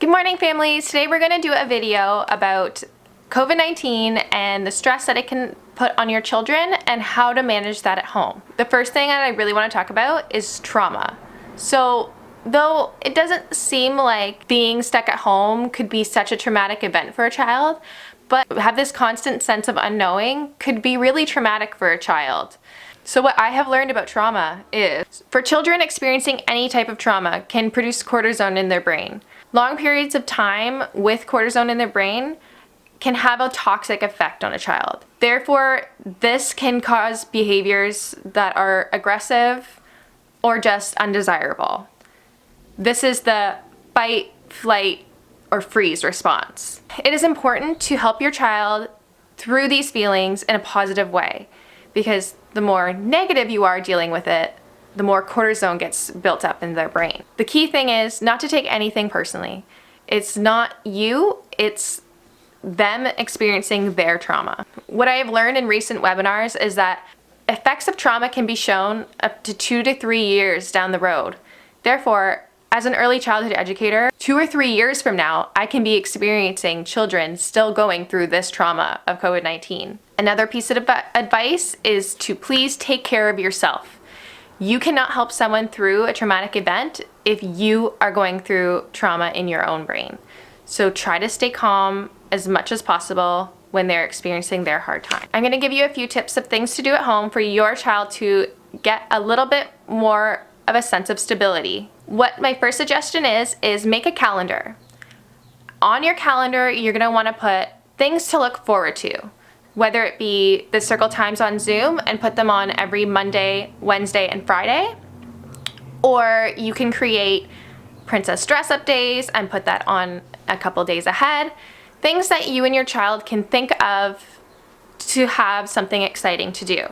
Good morning, families. Today we're going to do a video about COVID-19 and the stress that it can put on your children and how to manage that at home. The first thing that I really want to talk about is trauma. So, though it doesn't seem like being stuck at home could be such a traumatic event for a child, but have this constant sense of unknowing could be really traumatic for a child. So what I have learned about trauma is, for children experiencing any type of trauma can produce cortisone in their brain. Long periods of time with cortisone in their brain can have a toxic effect on a child. Therefore, this can cause behaviors that are aggressive or just undesirable. This is the fight, flight, or freeze response. It is important to help your child through these feelings in a positive way, because the more negative you are dealing with it, the more cortisone gets built up in their brain. The key thing is not to take anything personally. It's not you, it's them experiencing their trauma. What I have learned in recent webinars is that effects of trauma can be shown up to 2 to 3 years down the road. Therefore, as an early childhood educator, 2 or 3 years from now, I can be experiencing children still going through this trauma of COVID-19. Another piece of advice is to please take care of yourself. You cannot help someone through a traumatic event if you are going through trauma in your own brain. So try to stay calm as much as possible when they're experiencing their hard time. I'm going to give you a few tips of things to do at home for your child to get a little bit more of a sense of stability. What my first suggestion is make a calendar. On your calendar, you're going to want to put things to look forward to. Whether it be the circle times on Zoom and put them on every Monday, Wednesday, and Friday, or you can create princess dress-up days and put that on a couple days ahead. Things that you and your child can think of to have something exciting to do.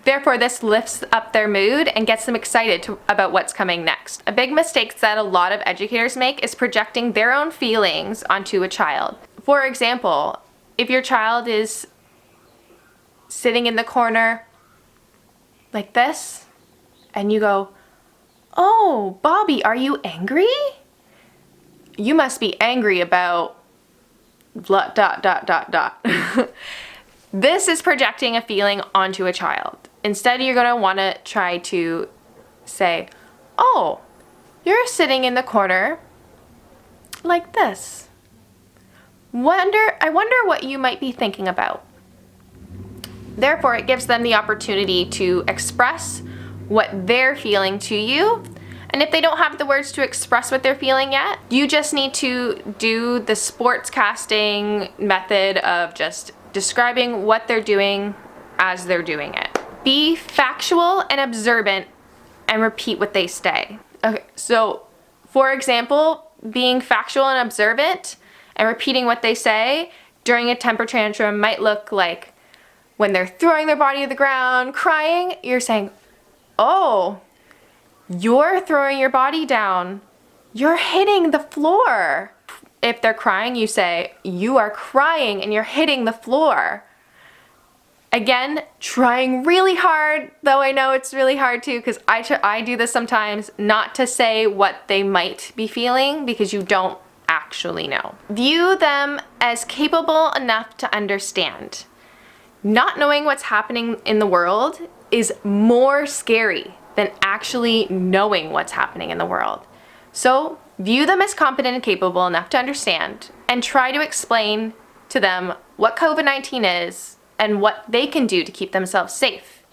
Therefore, this lifts up their mood and gets them excited about what's coming next. A big mistake that a lot of educators make is projecting their own feelings onto a child. For example, if your child is sitting in the corner like this, and you go, "Oh, Bobby, are you angry? You must be angry about dot, dot, dot, dot." This is projecting a feeling onto a child. Instead, you're going to want to try to say, "Oh, you're sitting in the corner like this. I wonder what you might be thinking about." Therefore, it gives them the opportunity to express what they're feeling to you. And if they don't have the words to express what they're feeling yet, you just need to do the sportscasting method of just describing what they're doing as they're doing it. Be factual and observant and repeat what they say. Okay, so for example, being factual and observant and repeating what they say during a temper tantrum might look like when they're throwing their body to the ground, crying, you're saying, "Oh, you're throwing your body down. You're hitting the floor." If they're crying, you say, "You are crying and you're hitting the floor." Again, trying really hard, though I know it's really hard too, because I do this sometimes, not to say what they might be feeling because you don't actually know. View them as capable enough to understand. Not knowing what's happening in the world is more scary than actually knowing what's happening in the world. So view them as competent and capable enough to understand, and try to explain to them what COVID-19 is and what they can do to keep themselves safe.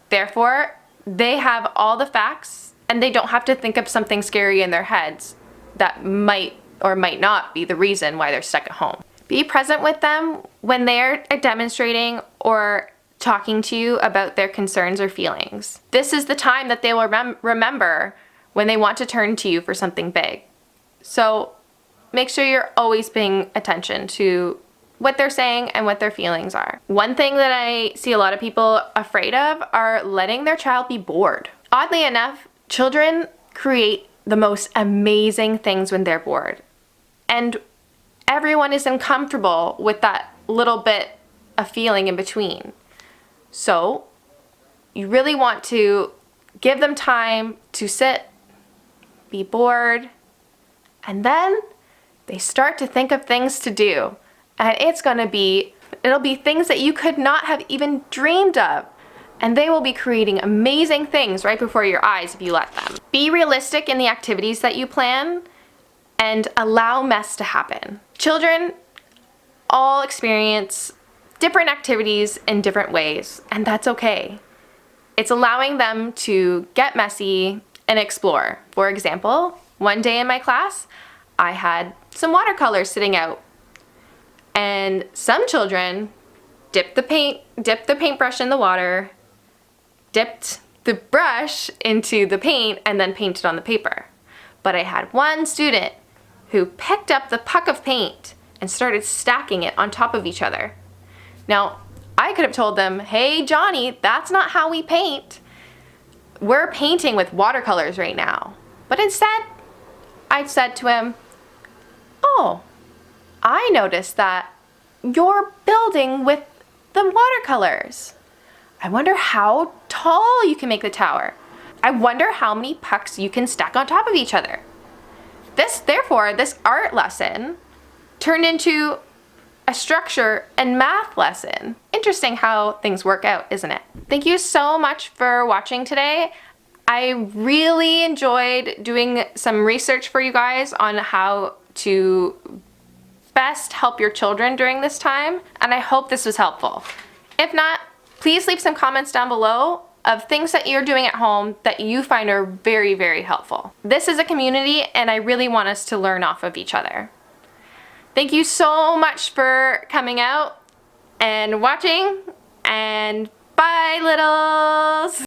Therefore, they have all the facts and they don't have to think of something scary in their heads that might or might not be the reason why they're stuck at home. Be present with them when they're demonstrating or talking to you about their concerns or feelings. This is the time that they will remember when they want to turn to you for something big. So make sure you're always paying attention to what they're saying and what their feelings are. One thing that I see a lot of people afraid of are letting their child be bored. Oddly enough, children create the most amazing things when they're bored. And everyone is uncomfortable with that little bit of feeling in between. So you really want to give them time to sit, be bored, and then they start to think of things to do. And it'll be things that you could not have even dreamed of. And they will be creating amazing things right before your eyes if you let them. Be realistic in the activities that you plan and allow mess to happen. Children all experience different activities in different ways, and that's okay. It's allowing them to get messy and explore. For example, one day in my class, I had some watercolors sitting out, and some children dipped the paintbrush in the water, dipped the brush into the paint, and then painted on the paper. But I had one student who picked up the puck of paint and started stacking it on top of each other. Now, I could have told them, hey Johnny, that's not how we paint. We're painting with watercolors right now. But instead, I said to him, oh, I noticed that you're building with the watercolors. I wonder how tall you can make the tower. I wonder how many pucks you can stack on top of each other. Therefore, this art lesson turned into a structure and math lesson. Interesting how things work out, isn't it? Thank you so much for watching today. I really enjoyed doing some research for you guys on how to best help your children during this time, and I hope this was helpful. If not, please leave some comments down below of things that you're doing at home that you find are very, very helpful. This is a community, and I really want us to learn off of each other. Thank you so much for coming out and watching, and bye, littles!